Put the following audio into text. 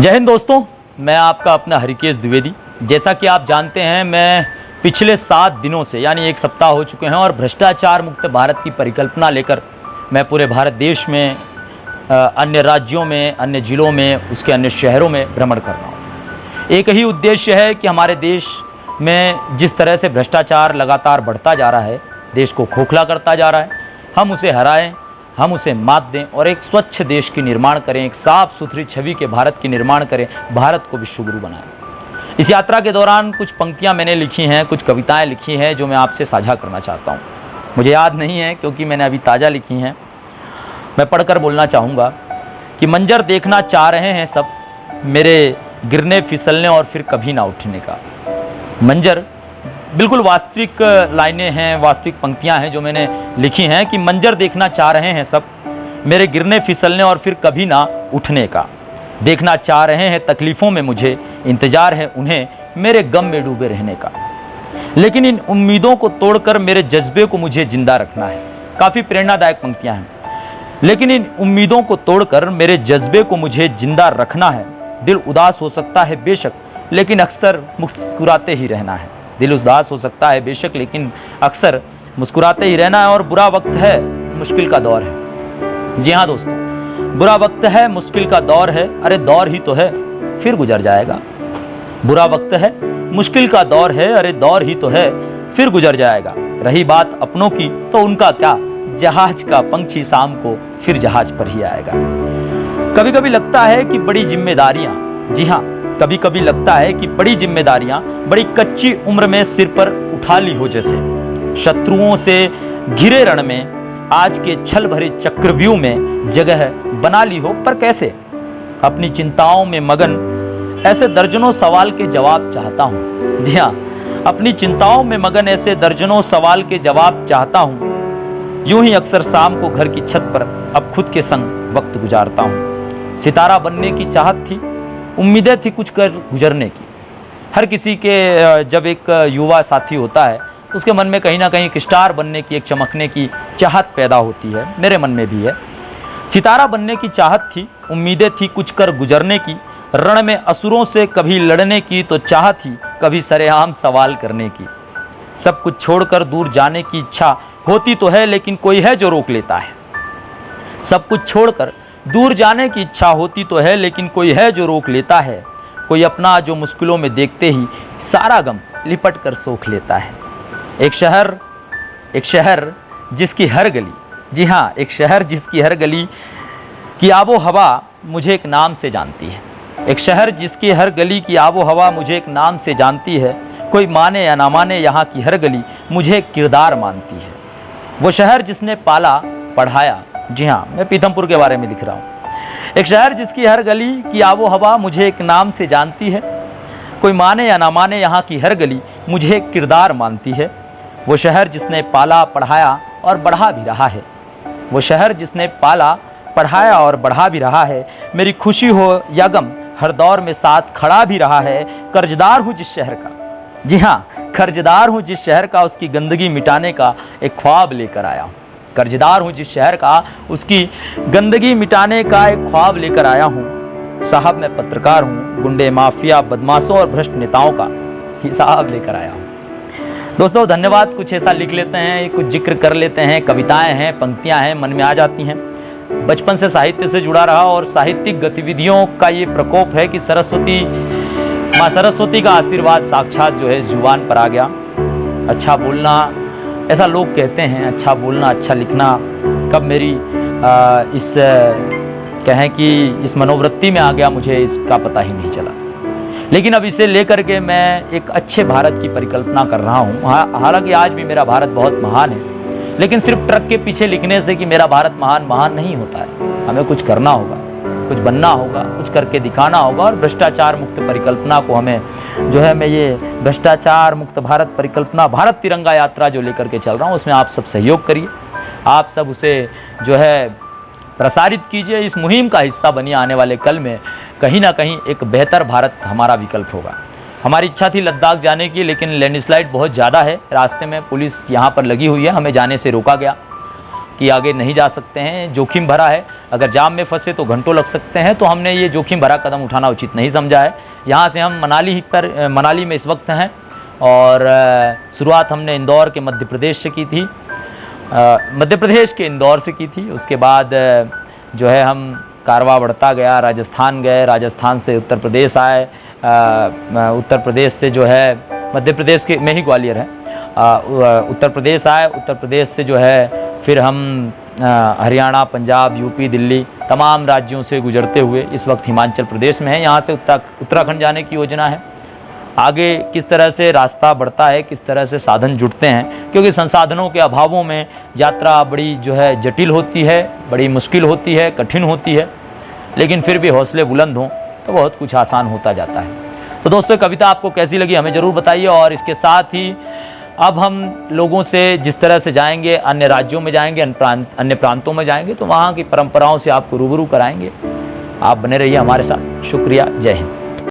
जय हिंद दोस्तों, मैं आपका अपना हरिकेश द्विवेदी। जैसा कि आप जानते हैं, मैं पिछले 7 दिनों से यानी 1 सप्ताह हो चुके हैं और भ्रष्टाचार मुक्त भारत की परिकल्पना लेकर मैं पूरे भारत देश में अन्य राज्यों में, अन्य ज़िलों में, उसके अन्य शहरों में भ्रमण कर रहा हूँ। एक ही उद्देश्य है कि हमारे देश में जिस तरह से भ्रष्टाचार लगातार बढ़ता जा रहा है, देश को खोखला करता जा रहा है, हम उसे हराएं, हम उसे मात दें और एक स्वच्छ देश की निर्माण करें, एक साफ सुथरी छवि के भारत की निर्माण करें, भारत को विश्वगुरु बनाएं। इस यात्रा के दौरान कुछ पंक्तियां मैंने लिखी हैं, कुछ कविताएं लिखी हैं जो मैं आपसे साझा करना चाहता हूं। मुझे याद नहीं है क्योंकि मैंने अभी ताज़ा लिखी हैं। मैं पढ़कर बोलना चाहूँगा कि मंजर देखना चाह रहे हैं सब, मेरे गिरने फिसलने और फिर कभी ना उठने का। मंजर बिल्कुल वास्तविक लाइनें हैं, वास्तविक पंक्तियां हैं जो मैंने लिखी हैं कि मंजर देखना चाह रहे हैं सब, मेरे गिरने फिसलने और फिर कभी ना उठने का। देखना चाह रहे हैं तकलीफ़ों में मुझे, इंतज़ार है उन्हें मेरे गम में डूबे रहने का। लेकिन इन उम्मीदों को तोड़कर मेरे जज्बे को मुझे जिंदा रखना है। काफ़ी प्रेरणादायक पंक्तियां हैं। लेकिन इन उम्मीदों को तोड़कर मेरे जज्बे को मुझे जिंदा रखना है। दिल उदास हो सकता है बेशक, लेकिन अक्सर मुस्कुराते ही रहना है। दिल उदास हो सकता है बेशक, लेकिन अक्सर मुस्कुराते ही रहना है। और बुरा वक्त है, मुश्किल का दौर है। जी हाँ दोस्तों, बुरा वक्त है, मुश्किल का दौर है। अरे दौर ही तो है, फिर गुजर जाएगा। बुरा वक्त है, मुश्किल का दौर है। अरे दौर ही तो है, फिर गुजर जाएगा। रही बात अपनों की तो उनका क्या, जहाज का पंछी शाम को फिर जहाज पर ही आएगा। कभी कभी लगता है कि बड़ी जिम्मेदारियां, जी हाँ, कभी कभी लगता है कि बड़ी जिम्मेदारियां बड़ी कच्ची उम्र में सिर पर उठा ली हो। जैसे शत्रुओं से घिरे रण में आज के छल भरे चक्रव्यूह में जगह बना ली हो। पर कैसे? अपनी चिंताओं में मगन ऐसे दर्जनों सवाल के जवाब चाहता हूँ। जी हाँ, अपनी चिंताओं में मगन ऐसे दर्जनों सवाल के जवाब चाहता हूँ। यूं ही अक्सर शाम को घर की छत पर अब खुद के संग वक्त गुजारता हूँ। सितारा बनने की चाहत थी, उम्मीदें थी कुछ कर गुजरने की। हर किसी के जब एक युवा साथी होता है उसके मन में कहीं ना कहीं एक स्टार बनने की, एक चमकने की चाहत पैदा होती है। मेरे मन में भी है। सितारा बनने की चाहत थी, उम्मीदें थी कुछ कर गुजरने की। रण में असुरों से कभी लड़ने की तो चाहत थी, कभी सरेआम सवाल करने की। सब कुछ छोड़कर दूर जाने की इच्छा होती तो है, लेकिन कोई है जो रोक लेता है। सब कुछ छोड़कर दूर जाने की इच्छा होती तो है, लेकिन कोई है जो रोक लेता है। कोई अपना जो मुश्किलों में देखते ही सारा गम लिपट कर सोख लेता है। एक शहर जिसकी हर गली, जी हाँ, एक शहर जिसकी हर गली की आबो हवा मुझे एक नाम से जानती है। एक शहर जिसकी हर गली की आबो हवा मुझे एक नाम से जानती है। कोई माने या ना माने, यहाँ की हर गली मुझे एक किरदार मानती है। वो शहर जिसने पाला पढ़ाया, जी हाँ, मैं पीथमपुर के बारे में लिख रहा हूँ। एक शहर जिसकी हर गली की आबो हवा मुझे एक नाम से जानती है। कोई माने या ना माने, यहाँ की हर गली मुझे एक किरदार मानती है। वो शहर जिसने पाला पढ़ाया और बढ़ा भी रहा है। वो शहर जिसने पाला पढ़ाया और बढ़ा भी रहा है। मेरी खुशी हो या गम हर दौर में साथ खड़ा भी रहा है। कर्जदार हूँ जिस शहर का, जी हाँ, कर्जदार हूँ जिस शहर का, उसकी गंदगी मिटाने का एक ख्वाब लेकर आया हूँ। कर्जदार हूँ जिस शहर का, उसकी गंदगी मिटाने का एक ख्वाब लेकर आया हूँ। साहब मैं पत्रकार हूँ, गुंडे माफिया बदमाशों और भ्रष्ट नेताओं का हिसाब लेकर आया हूँ। दोस्तों धन्यवाद। कुछ ऐसा लिख लेते हैं, कुछ जिक्र कर लेते हैं। कविताएं हैं, पंक्तियां हैं, मन में आ जाती हैं। बचपन से साहित्य से जुड़ा रहा और साहित्यिक गतिविधियों का ये प्रकोप है कि माँ सरस्वती का आशीर्वाद साक्षात जो है जुबान पर आ गया। अच्छा बोलना, ऐसा लोग कहते हैं, अच्छा बोलना, अच्छा लिखना कब मेरी इस कहें कि इस मनोवृत्ति में आ गया, मुझे इसका पता ही नहीं चला। लेकिन अब इसे लेकर के मैं एक अच्छे भारत की परिकल्पना कर रहा हूँ। हालांकि आज भी मेरा भारत बहुत महान है, लेकिन सिर्फ ट्रक के पीछे लिखने से कि मेरा भारत महान नहीं होता है। हमें कुछ करना होगा, कुछ बनना होगा, कुछ करके दिखाना होगा। और भ्रष्टाचार मुक्त परिकल्पना को हमें जो है, मैं ये भ्रष्टाचार मुक्त भारत परिकल्पना, भारत तिरंगा यात्रा जो लेकर के चल रहा हूँ, उसमें आप सब सहयोग करिए। आप सब उसे जो है प्रसारित कीजिए। इस मुहिम का हिस्सा बनिए। आने वाले कल में कहीं ना कहीं एक बेहतर भारत हमारा विकल्प होगा। हमारी इच्छा थी लद्दाख जाने की, लेकिन लैंडस्लाइड बहुत ज़्यादा है रास्ते में, पुलिस यहाँ पर लगी हुई है, हमें जाने से रोका गया। कि आगे नहीं जा सकते हैं, जोखिम भरा है, अगर जाम में फंसे तो घंटों लग सकते हैं, तो हमने ये जोखिम भरा कदम उठाना उचित नहीं समझा है। यहाँ से हम मनाली में इस वक्त हैं और शुरुआत हमने इंदौर के मध्य प्रदेश से की थी, मध्य प्रदेश के इंदौर से की थी। उसके बाद जो है हम कारवां बढ़ता गया, राजस्थान गए, राजस्थान से उत्तर प्रदेश आए, उत्तर प्रदेश से जो है मध्य प्रदेश के में ही ग्वालियर है, उत्तर प्रदेश आए, उत्तर प्रदेश से जो है फिर हम हरियाणा, पंजाब, यूपी, दिल्ली तमाम राज्यों से गुजरते हुए इस वक्त हिमाचल प्रदेश में है। यहाँ से उत्तराखंड जाने की योजना है। आगे किस तरह से रास्ता बढ़ता है, किस तरह से साधन जुटते हैं, क्योंकि संसाधनों के अभावों में यात्रा बड़ी जो है जटिल होती है, बड़ी मुश्किल होती है, कठिन होती है, लेकिन फिर भी हौसले बुलंद हों तो बहुत कुछ आसान होता जाता है। तो दोस्तों, कविता आपको कैसी लगी हमें ज़रूर बताइए। और इसके साथ ही अब हम लोगों से जिस तरह से जाएंगे, अन्य राज्यों में जाएंगे, अन्य प्रांतों में जाएंगे, तो वहाँ की परंपराओं से आपको रूबरू कराएंगे। आप बने रहिए हमारे साथ। शुक्रिया। जय हिंद।